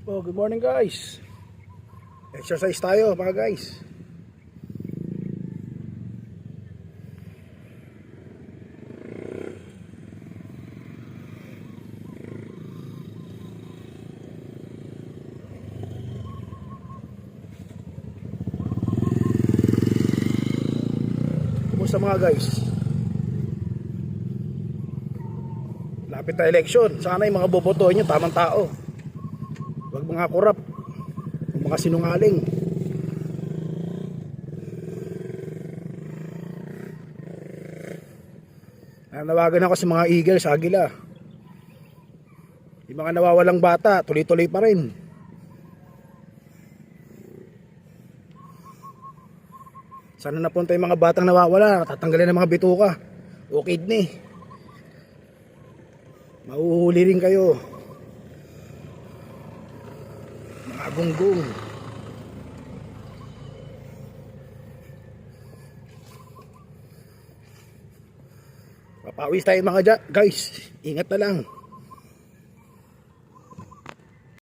Oh, good morning guys. Exercise tayo mga guys. Kumusta mga guys? Lapit na eleksyon. Sana yung mga bobotohin nyo tamang tao. Huwag mga korap, mga sinungaling. Nanawagan ako sa mga Eagles, Agila. Yung mga nawawalang bata, tuloy-tuloy pa rin. Sana napunta yung mga batang nawawala, tatanggalin ng mga bituka o kidney. Mahuhuli rin kayo. Mga gunggong. Papawis tayo mga guys. Ingat na lang.